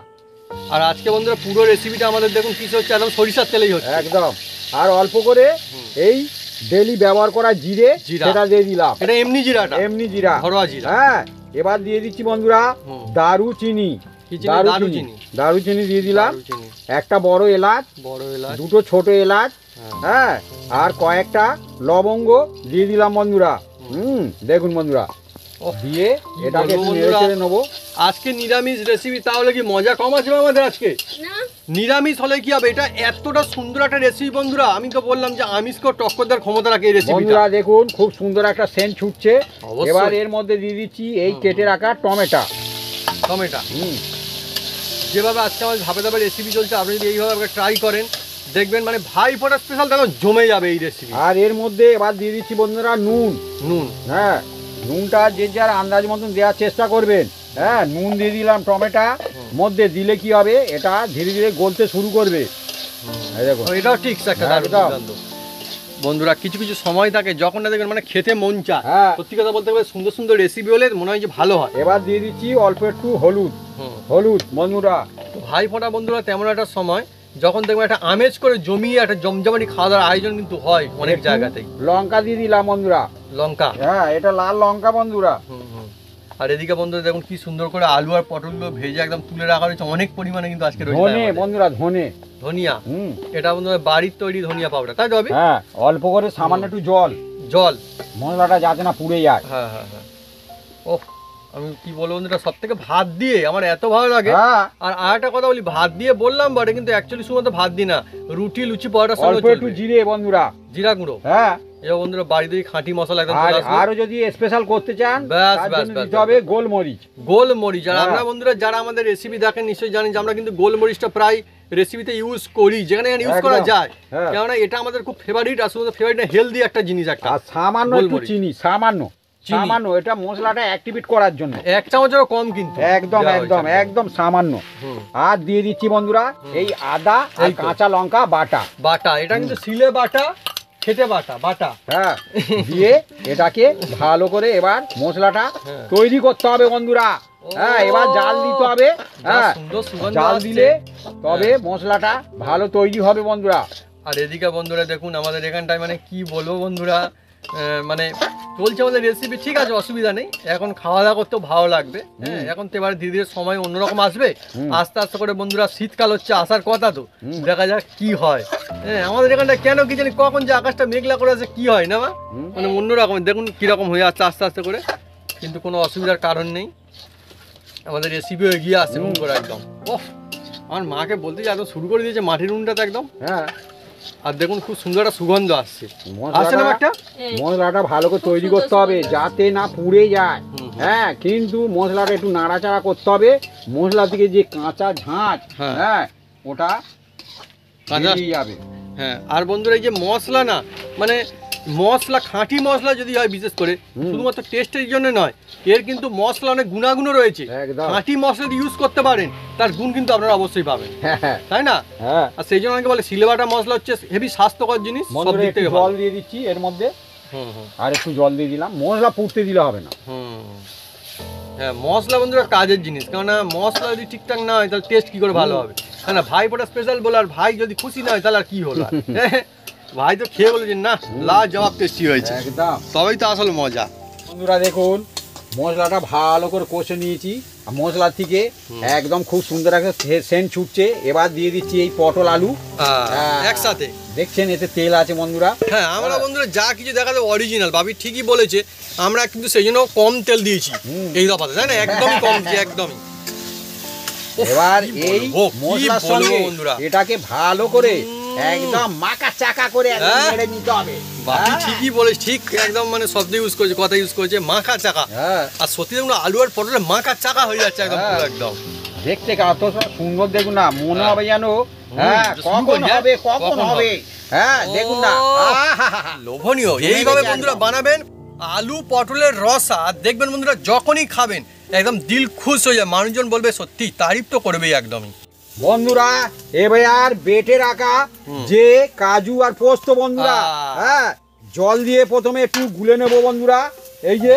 আর আজকে বন্ধুরা পুরো রেসিপিটা আমাদের দেখুন কিছু হচ্ছে, একদম সরিষার তেলেই হচ্ছে একদম। আর অল্প করে এই ডেলি ব্যবহার করা জিরে, সেটা দিয়ে দিলাম। এটা এমনি জিরাটা, এমনি জিরা, ঘরোয়া জিরা। হ্যাঁ, এবার দিয়ে দিচ্ছি বন্ধুরা দারুচিনি। দারুচিনি দিয়ে দিলাম, একটা বড় এলাচ, দুটো ছোট এলাচ, হ্যাঁ, আর কয়েকটা লবঙ্গ দিয়ে দিলাম বন্ধুরা। দেখুন বন্ধুরা, দিয়ে এটাকে নেড়ে চেড়ে নেবো। আজকে নিরামিষ রেসিপি, তাহলে কি মজা কম আছে আমাদের আজকে? নিরামিষ হলে কি হবে, এটা এতটা সুন্দর একটা রেসিপি বন্ধুরা, আমি তো বললাম যে আমিষকে টক্কর দেওয়ার ক্ষমতা রাখে এই রেসিপি। বন্ধুরা দেখুন খুব সুন্দর একটা সেন্ট ছুটছে। এবার এর মধ্যে দিয়ে দিচ্ছি এই কেটে রাখা টমেটো। যেভাবে আজকে আমার ধাপে ধাপে রেসিপি চলছে, আপনি যদি এইভাবে ট্রাই করেন দেখবেন মানে ভাই ফোটা স্পেশাল তখন জমে যাবে এই রেসিপি। আর এর মধ্যে এবার দিয়ে দিচ্ছি বন্ধুরা নুন। হ্যাঁ, নুনটা যে যার আন্দাজ মতন দেওয়ার চেষ্টা করবেন। হ্যাঁ, নুন দিয়ে দিলাম টমেটো মধ্যে, দিলে কি হবে, এটা ধীরে ধীরে গলতে শুরু করবে। এটাও ঠিক বন্ধুরা, কিছু কিছু সময় থাকে যখন না দেখবেন মানে খেতে মন চায়, সত্যি কথা বলতে গেলে সুন্দর সুন্দর রেসিপি হলে মনে হয় যে ভালো হয়। এবার দিয়ে দিচ্ছি অল্প একটু হলুদ বন্ধুরা। ভাই ফোঁটা বন্ধুরা তেমন একটা সময় যখন দেখবেন একটা আমেজ করে জমিয়ে একটা জমজমাটি খাওয়া দাওয়ার আয়োজন কিন্তু হয় অনেক জায়গাতেই। লঙ্কা দিয়ে দিলাম বন্ধুরা, লঙ্কা, হ্যাঁ এটা লাল লঙ্কা বন্ধুরা। আর এদিকে বন্ধুরা দেখুন কি সুন্দর করে আলু আর পটলগুলো ভেজে একদম তুলে রাখা হয়েছে অনেক পরিমাণে কিন্তু আজকে ধনে বন্ধুরা, ধনিয়া। এটা বন্ধুরা বাড়ির তৈরি ধনিয়া পাউডার, তাই তো? হ্যাঁ, অল্প করে সামান্য একটু জল মশলাটা যাতে না পুড়ে যায়। হ্যাঁ হ্যাঁ হ্যাঁ। ও আমি কি বলবো বন্ধুরা, সব থেকে ভাত দিয়ে আমার এত ভালো লাগে। আর একটা কথা বলি, ভাত দিয়ে বললাম বটে, কিন্তু অ্যাকচুয়ালি শুধু ভাত দিই না, রুটি লুচি পরোটার সঙ্গে অল্প একটু জিরে বন্ধুরা, জিরা গুঁড়ো। হ্যাঁ, এই বন্ধুরা বাড়িতে খাঁটি মশলা একদম চলে আসবে। আরো যদি স্পেশাল করতে চান তার জন্য দিতে হবে গোলমরিচ। আর আমরা বন্ধুরা যারা আমাদের রেসিপি দেখেন নিশ্চয়ই জানেন যে আমরা কিন্তু গোলমরিচটা প্রায় রেসিপিতে ইউজ করি, যেখানে ইউজ করা যায়, কেননা এটা আমাদের খুব ফেভারিট। আর শুধু ফেভারিট না, হেলদি একটা জিনিস একটা। আর সামান্য একটু চিনি, সামান্য এটা মশলাটা অ্যাক্টিভেট করার জন্য, 1 চামচেরও কম কিন্তু, একদম সামান্য। আর দিয়ে দিচ্ছি বন্ধুরা এই আদা আর কাঁচা লঙ্কা বাটা। এটা কিন্তু শিলে বাটা, খেতে বাটা। হ্যাঁ, দিয়ে এটাকে ভালো করে এবার মশলাটা তৈরি করতে হবে বন্ধুরা। হ্যাঁ, এবার জাল দিতে হবে। হ্যাঁ, জাল দিলে তবে মশলাটা ভালো তৈরি হবে বন্ধুরা। আর এদিকে বন্ধুরা দেখুন আমাদের এখানটায় মানে কি বলবো বন্ধুরা, মানে চলছে আমাদের রেসিপি, ঠিক আছে, অসুবিধা নেই। এখন খাওয়া দাওয়া করতেও ভালো লাগবে। হ্যাঁ, এখন তো এবার ধীরে ধীরে সময় অন্যরকম আসবে, আস্তে আস্তে করে বন্ধুরা শীতকাল হচ্ছে, আসার কথা তো, দেখা যাক কি হয়। হ্যাঁ, আমাদের এখানটা কেন কি জানি কখন যে আকাশটা মেঘলা করে আছে কি হয় না, মানে অন্যরকম দেখুন কিরকম হয়ে আসছে আস্তে আস্তে করে, কিন্তু কোনো অসুবিধার কারণ নেই, আমাদের রেসিপিও এগিয়ে আসছে করে একদম। ও আমার মাকে বলতে যে একদম শুরু করে দিয়েছে মাটির উনুনটাতে একদম। হ্যাঁ, আর দেখুন খুব সুন্দর একটা সুগন্ধ আসছে। আসছে না একটা? মশলাটা ভালো করে তৈরি করতে হবে যাতে না পুড়ে যায়। হ্যাঁ, কিন্তু মশলাটা একটু নাড়াচাড়া করতে হবে। মশলা থেকে যে কাঁচা ঝাঁঝ, হ্যাঁ, ওটা বেরিয়ে যাবে। হ্যাঁ, আর বন্ধুরা এই যে মশলা না, মানে মশলা খাঁটি মশলা যদি হয় বিশেষ করে শুধুমাত্র টেস্টের জন্য নয়, এর কিন্তু মশলা অনেক গুণাগুণও রয়েছে। খাঁটি মশলা যদি ইউজ করতে পারেন তার গুণ কিন্তু আপনারা অবশ্যই পাবেন, তাই না? আর সেই জন্য অনেকে বলে সিলেবাটা মশলা হচ্ছে হেভি স্বাস্থ্যকর জিনিস। সব দিক থেকে জল দিয়ে দিচ্ছি এর মধ্যে, আর একটু জল দিয়ে দিলাম। মশলা পুড়তে দিলে হবে না। হ্যাঁ, মশলা বন্ধুরা কাজের জিনিস, কেননা মশলা যদি ঠিকঠাক না হয় তাহলে টেস্ট কি করে ভালো হবে? হ্যাঁ না, ভাই ফোটা স্পেশাল বলে আর ভাই যদি খুশি না হয় তাহলে আর কি হলো? ভাই তো খেয়ে বলেছেন না লাজবাব টেস্টি হয়েছে, একদম, তবেই তো আসলে মজা। বন্ধুরা দেখুন মশলাটা ভালো করে কষে নিয়েছি, মশলা থেকে একদম খুব সুন্দর একটা সেন্ট ছুটছে। এবার দিয়ে দিচ্ছি এই পটল আলু একসাথে। দেখছেন এতে তেল আছে বন্ধুরা। হ্যাঁ, আমরা বন্ধুরা যা কিছু দেখাতে অরিজিনাল, ভাবি ঠিকই বলেছে, আমরা কিন্তু সেই জন্য কম তেল দিয়েছি এই দফাতে, তাই না? একদমই কম, একদমই। এবার এই মশলার সঙ্গে এটাকে ভালো করে একদম মাখা চাকা করে নেড়ে নিতে হবে। বাপি ঠিকই বলেছে, ঠিক একদম, মানে শব্দ ইউজ করেছে, কথা ইউজ করেছে, মাখা চাকা। আর সত্যি দেখুন আলু আর পটলে মাখা চাকা হয়ে যাচ্ছে একদম পুরো একদম। দেখতে কত সুন্দর দেখুন না, মনে হবে যেন কখন হবে কখন হবে। হ্যাঁ দেখুন না, লোভনীয়। এইভাবে বন্ধুরা বানাবেন আলু পটলের রসা, দেখবেন বন্ধুরা যখনই খাবেন একদম দিল খুশ হয়ে যায়, মানুষজন বলবে সত্যি, তারিফ তো করবেই একদমই। বন্ধুরা এবার বেটে রাখা যে কাজু আর পোস্ত বন্ধুরা, হ্যাঁ, জল দিয়ে প্রথমে একটু গুলে নেবো বন্ধুরা। এই যে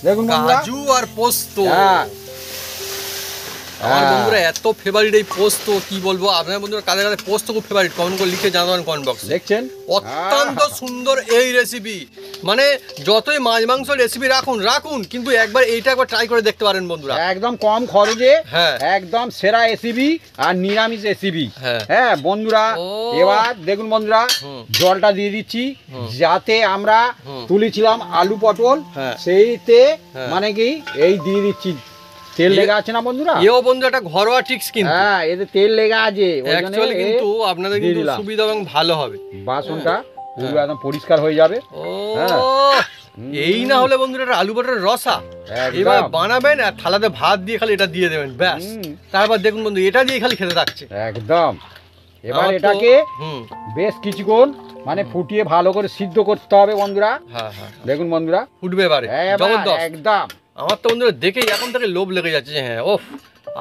দেখুন কাজু আর পোস্ত, আমার বন্ধুরা এত ফেভারিট এই পোস্ত, কি বলবো। আপনার বন্ধুরা কাদের কাদের পোস্ত খুব ফেভারিট কমেন্ট করে লিখে জানাবেন কমেন্ট বক্সে। দেখছেন অত্যন্ত সুন্দর এই রেসিপি, মানে যতই মাছ মাংস রেসিপি রাখুন কিন্তু একবার এইটা একবার ট্রাই করে দেখতে পারেন বন্ধুরা। একদম কম খরচে, একদম সেরা রেসিপি আর নিরামিষ রেসিপি। হ্যাঁ বন্ধুরা, এবার দেখুন বন্ধুরা জলটা দিয়ে দিচ্ছি, যাতে আমরা তুলেছিলাম আলু পটল সেইতে, মানে কি এই দিয়ে দিচ্ছি। তেল লেগে আছে না বন্ধুরা? এও বন্ধু একটা ঘরোয়া ট্রিক্স কিন্তু। হ্যাঁ, এতে তেল লেগে আছে, অ্যাকচুয়ালি কিন্তু আপনাদের কিন্তু সুবিধা এবং ভালো হবে। বাসনটা পুরো একদম পরিষ্কার হয়ে যাবে। এই না হলে বন্ধুরা একটা আলু পটলের রসা এবার বানাবেন আর থালাতে ভাত দিয়ে খালি এটা দিয়ে দেবেন, ব্যাস। তারপর দেখুন বন্ধু এটা দিয়ে খালি খেতে থাকছে একদম। এবার এটাকে বেশ কিছুক্ষণ মানে ফুটিয়ে ভালো করে সিদ্ধ করতে হবে বন্ধুরা। দেখুন বন্ধুরা ফুটবে এবারে জবরদস্ত একদম। আমার তো বন্ধুরা দেখেই এখন থেকে লোভ লেগে যাচ্ছে। হ্যাঁ, ওফ,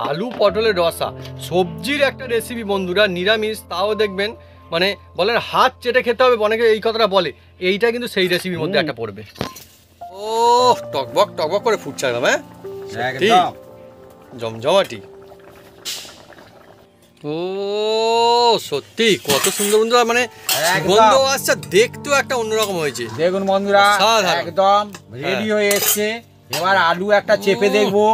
আলু পটলের রসা সবজির একটা রেসিপি বন্ধুরা, নিরামিষ, তাও দেখবেন মানে বলেন হাত চেটে খেতে হবে, অনেকে এই কথাটা বলে, এইটা কিন্তু সেই রেসিপির মধ্যে একটা পড়বে। ও টকবক টকবক করে ফুটছে একদম, হ্যাঁ একদম জমজমাটি। ও সত্যি কত সুন্দর বন্ধুরা, মানে গন্ধ আসছে, দেখতেও একটা অন্যরকম হয়েছে। দেখুন বন্ধুরা একদম রেডি হয়ে এসছে। এবার আলু একটা চেপে দেখবো,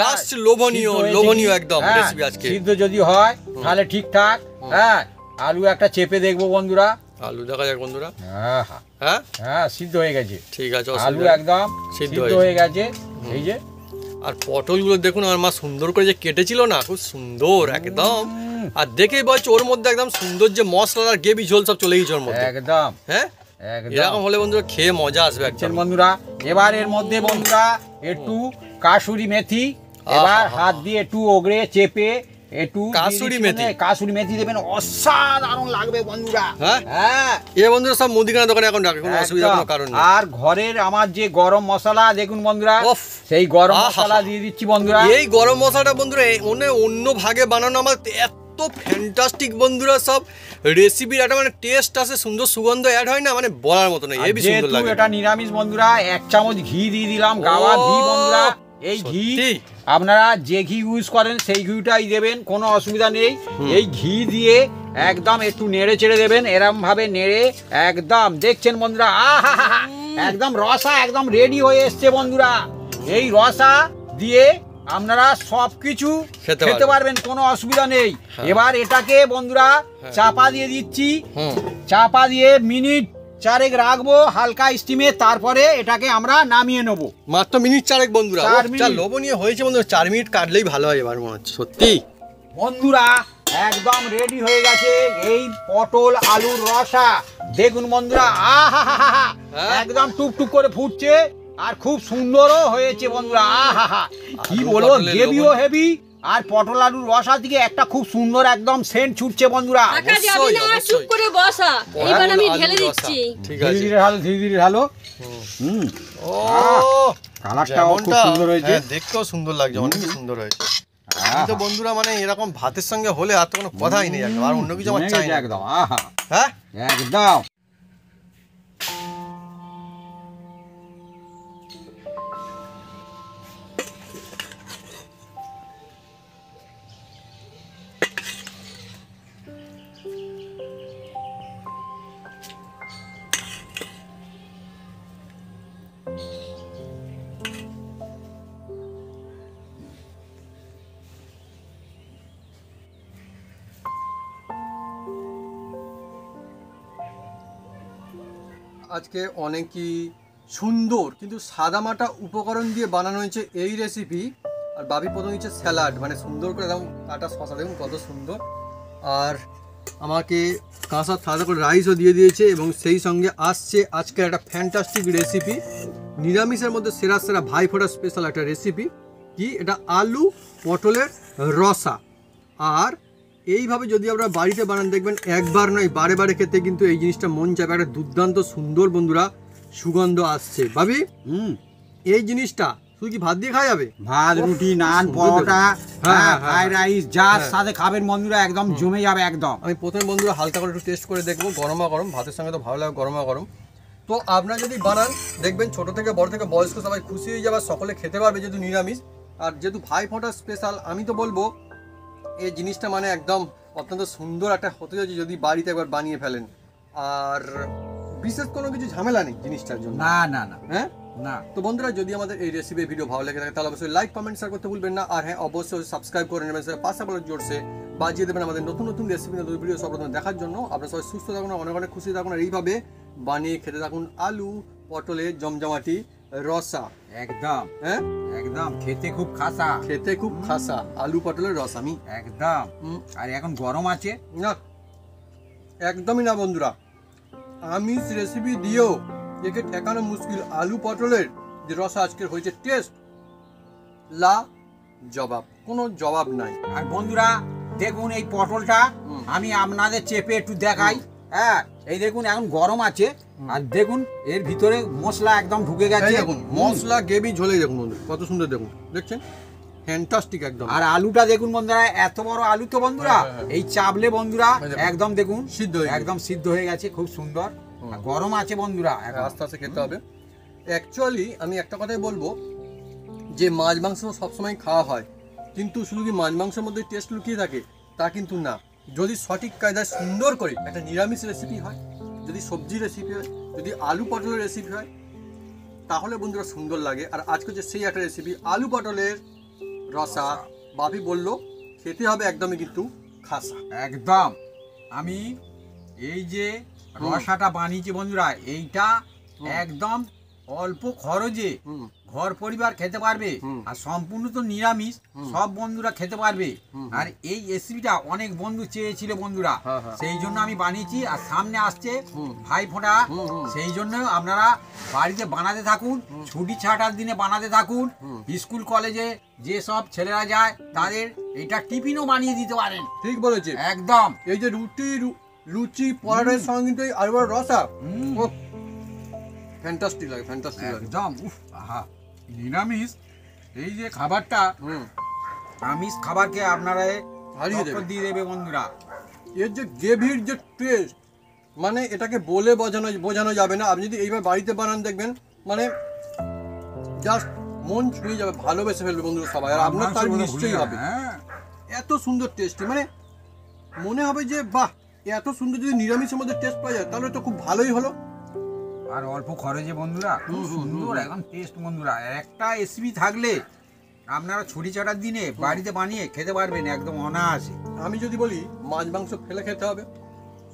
জাস্ট লোভনীয় লোভনীয় একদম রেসিপি আজকে। সিদ্ধ যদি হয় তাহলে ঠিকঠাক। হ্যাঁ, আলু একটা চেপে দেখবো বন্ধুরা। আলু দেখা যাক বন্ধুরা। হ্যাঁ হ্যাঁ, সিদ্ধ হয়ে গেছে, ঠিক আছে, আলু একদম সিদ্ধ হয়ে গেছে। এই যে আর পটলগুলো দেখুন আমার মা সুন্দর করে যে কেটেছিল না, খুব সুন্দর একদম। আর দেখেই বলছে ওর মধ্যে একদম সুন্দর যে মশলা আর গ্রেভি ঝোল সব চলে গেছে ওর মধ্যে একদম। হ্যাঁ, এরকম হলে বন্ধুরা খেয়ে মজা আসবে একদম বন্ধুরা। এবার এর মধ্যে বন্ধুরা একটু কাসুরি মেথি, এবার হাত দিয়ে একটু ওগড়ে চেপে একটু কাসুরি মেথি দেবেন, অসাধারণ লাগবে বন্ধুরা। হ্যাঁ, এ বন্ধুরা সব মুদিখানা দোকানে এখন রাখে, কোনো অসুবিধা কোনো কারণ নেই। আর ঘরের আমার যে গরম মশলা দেখুন বন্ধুরা, সেই গরম মশলা দিয়ে দিচ্ছি বন্ধুরা। এই গরম মশলাটা বন্ধুরা অন্য ভাগে বানানো আমার এত ফ্যান্টাস্টিক বন্ধুরা, সব রেসিপির একটা মানে টেস্ট আছে, সুন্দর সুগন্ধ অ্যাড হয় না, মানে বলার মতো নয়, হেবি সুন্দর লাগে। এটা নিরামিষ বন্ধুরা, 1 চামচ ঘি দিয়ে দিলাম, গাওয়া ঘি বন্ধুরা। এই ঘি আপনারা যে ঘি ইউজ করেন সেই ঘিটাই দেবেন, কোনো অসুবিধা নেই। এই ঘি দিয়ে একদম একটু নেড়ে চেড়ে দেবেন, এরম ভাবে নেড়ে একদম। দেখছেন বন্ধুরা, একদম রসা একদম রেডি হয়ে এসছে বন্ধুরা। এই রসা দিয়ে আপনারা সবকিছু খেতে পারবেন, কোনো অসুবিধা নেই। এবার এটাকে বন্ধুরা চাপা দিয়ে দিচ্ছি, চাপা দিয়ে মিনিট 4 রাখবো হালকা স্টিমে, তারপরে এটাকে আমরা নামিয়ে নেব। মাত্র মিনিট 4 বন্ধুরা, লোভনীয় হয়েছে বন্ধুরা। 4 মিনিট কাটলেই ভালো হয় এবার মনে হচ্ছে সত্যি বন্ধুরা। একদম রেডি হয়ে গেছে এই পটল আলুর রসা। দেখুন বন্ধুরা, আহা একদম টুকটুক করে ফুটছে আর খুব সুন্দরও হয়েছে বন্ধুরা। আহা কি বলবো, গ্রেভিও হেভি আর পটল আলুর রসা থেকে একটা খুব সুন্দর একদম সেন্ট ছুটছে বন্ধুরা। টাকা যাবে না, আর চুপ করে বসা। এইবার আমি ঢেলে দিচ্ছি। ঠিক ধীরে আছে, ধীরে ঢালো, ধীরে ধীরে ঢালো। ও কালারটাও খুব সুন্দর হয়েছে। হ্যাঁ, দেখতেও সুন্দর লাগছে, অনেক সুন্দর হয়েছে। তো বন্ধুরা মানে এরকম ভাতের সঙ্গে হলে আর তো কোনো কথাই নেই, একদম আর অন্য কিছু আমার চাই না একদম। আহা হ্যাঁ একদম। আজকে অনেকই সুন্দর কিন্তু সাদামাটা উপকরণ দিয়ে বানানো হয়েছে এই রেসিপি। আর বাবি প্রথম হচ্ছে স্যালাড, মানে সুন্দর করে একদম কাটা শসা, দেখুন কত সুন্দর। আর আমাকে কাঁচা সাদা করে রাইসও দিয়ে দিয়েছে এবং সেই সঙ্গে আসছে আজকে একটা ফ্যান্টাস্টিক রেসিপি, নিরামিষের মধ্যে সেরা সেরা ভাইফোঁটা স্পেশাল একটা রেসিপি। কি এটা? আলু পটলের রসা। আর এইভাবে যদি আপনারা বাড়িতে বানান দেখবেন একবার নয় বারে বারে খেতে কিন্তু এই জিনিসটা মন চাইবে। একটা দুর্দান্ত সুন্দর বন্ধুরা সুগন্ধ আসছে। ভাবি এই জিনিসটা শুধু কি ভাত দিয়ে খাওয়া যাবে? ভাত, রুটি, নান, পরোটা, ফ্রাইড রাইস যার সাথে খাবেন বন্ধুরা একদম জমে যাবে একদম। আমি প্রথমে বন্ধুরা হালকা করে একটু টেস্ট করে দেখবো, গরমা গরম ভাতের সঙ্গে তো ভালো লাগে গরমা গরম। তো আপনারা যদি বানান দেখবেন ছোট থেকে বড় থেকে বয়স্ক সবাই খুশি হয়ে যাবে, সকলে খেতে পারবে যেহেতু নিরামিষ। আর যেহেতু ভাইফোঁটা স্পেশাল, আমি তো বলবো এই জিনিসটা মানে একদম অত্যন্ত সুন্দর একটা হতে যাচ্ছে যদি বাড়িতে একবার বানিয়ে ফেলেন। আর বিশেষ কোনো কিছু ঝামেলা নেই জিনিসটার জন্য। না না না হ্যাঁ না। তো বন্ধুরা যদি আমাদের এই রেসিপির ভিডিও ভালো লেগে থাকে তাহলে অবশ্যই লাইক কমেন্ট শেয়ার করতে ভুলবেন না। আর হ্যাঁ অবশ্যই সাবস্ক্রাইব করে নেবেন, পাশে বলে জোরসে বাজিয়ে দেবেন আমাদের নতুন নতুন রেসিপি নতুন ভিডিও সর্বপ্রথম দেখার জন্য। আপনারা সবাই সুস্থ থাকুন, অনেক অনেক খুশি থাকুন আর এইভাবে বানিয়ে খেতে থাকুন আলু পটলের জমজমাটি রসা। একদম হ্যাঁ একদম খেতে খুব খাসা, খেতে খুব খাসা আলু পটলের রসা। আমি একদম। আর এখন গরম আছে না, একদমই না বন্ধুরা, আমিষ রেসিপি দিয়েও একে ঠেকানো মুশকিল। আলু পটলের যে রসা আজকের হয়েছে টেস্ট লা জবাব, কোনো জবাব নাই। আর বন্ধুরা দেখুন এই পটলটা আমি আপনাদের চেপে একটু দেখাই। হ্যাঁ এই দেখুন এখন গরম আছে আর দেখুন এর ভিতরে মশলা একদম ঢুকে গেছে। দেখুন মশলা গ্রেভি ঝোলে দেখুন বন্ধু কত সুন্দর, দেখুন দেখছেন ফ্যান্টাস্টিক একদম। আর আলুটা দেখুন বন্ধুরা, এত বড় আলু তো বন্ধুরা এই চাপলে বন্ধুরা একদম দেখুন সিদ্ধ একদম সিদ্ধ হয়ে গেছে, খুব সুন্দর। গরম আছে বন্ধুরা, আস্তে আস্তে খেতে হবে। অ্যাকচুয়ালি আমি একটা কথাই বলবো যে মাছ মাংস সবসময় খাওয়া হয় কিন্তু শুধু কি মাছ মাংসের মধ্যে টেস্ট লুকিয়ে থাকে তা কিন্তু না। যদি সঠিক কায়দায় সুন্দর করে একটা নিরামিষ রেসিপি হয়, যদি সবজি রেসিপি হয়, যদি আলু পটলের রেসিপি হয় তাহলে বন্ধুরা সুন্দর লাগে। আর আজকে যে সেই একটা রেসিপি আলু পটলের রসা, বাপি বললো খেতে হবে একদমই কিন্তু খাসা একদম। আমি এই যে রসাটা বানিয়েছি বন্ধুরা, এইটা একদম অল্প খরচে ঘর পরিবার খেতে পারবে আর সম্পূর্ণ তো নিরামিষ, সব বন্ধুরা খেতে পারবে। আর এই রেসিপিটা অনেক বন্ধু চেয়েছিল বন্ধুরা, সেই জন্য আমি বানিয়েছি। আর সামনে আসছে ভাইফোঁটা, সেই জন্য আপনারা বাড়িতে বানাতে থাকুন, ছুটি ছাটার দিনে বানাতে থাকুন। স্কুল কলেজে যে সব ছেলেরা যায় তাদের এটা টিফিনও বানিয়ে দিতে পারেন। ঠিক বলেছে একদম। এই যে লুচি পরাটার সঙ্গে কিন্তু এই আলুর রসা ফ্যান্টাস্টিক লাগে, ফ্যান্টাস্টিক লাগে একদম। আহা নিরামিষ এই যে খাবারটা আমিষ খাবারকে আপনারা হারিয়ে দেবে, দিয়ে দেবে বন্ধুরা। এর যে গ্রেভির যে টেস্ট মানে এটাকে বলে বোঝানো যাবে না। আপনি যদি এইভাবে বাড়িতে বানান দেখবেন মানে জাস্ট মন ছুঁয়ে যাবে, ভালোবেসে ফেলবে বন্ধুরা সবাই। আর আপনার তার নিশ্চয়ই হবে, এত সুন্দর টেস্টি, মানে মনে হবে যে বাহ এত সুন্দর যদি নিরামিষের মধ্যে টেস্ট পাওয়া যায় তাহলে তো খুব ভালোই হলো। আর অল্প খরচে বন্ধুরা খুব সুন্দর এখন টেস্ট বন্ধুরা। একটা রেসিপি থাকলে আপনারা ছুটি ছাটার দিনে বাড়িতে বানিয়ে খেতে পারবেন একদম অনায়াসে। আমি যদি বলি মাছ মাংস ফেলে খেতে হবে,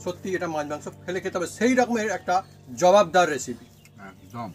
সত্যি এটা মাছ মাংস ফেলে খেতে হবে, সেই রকমের একটা জবাবদার রেসিপি একদম।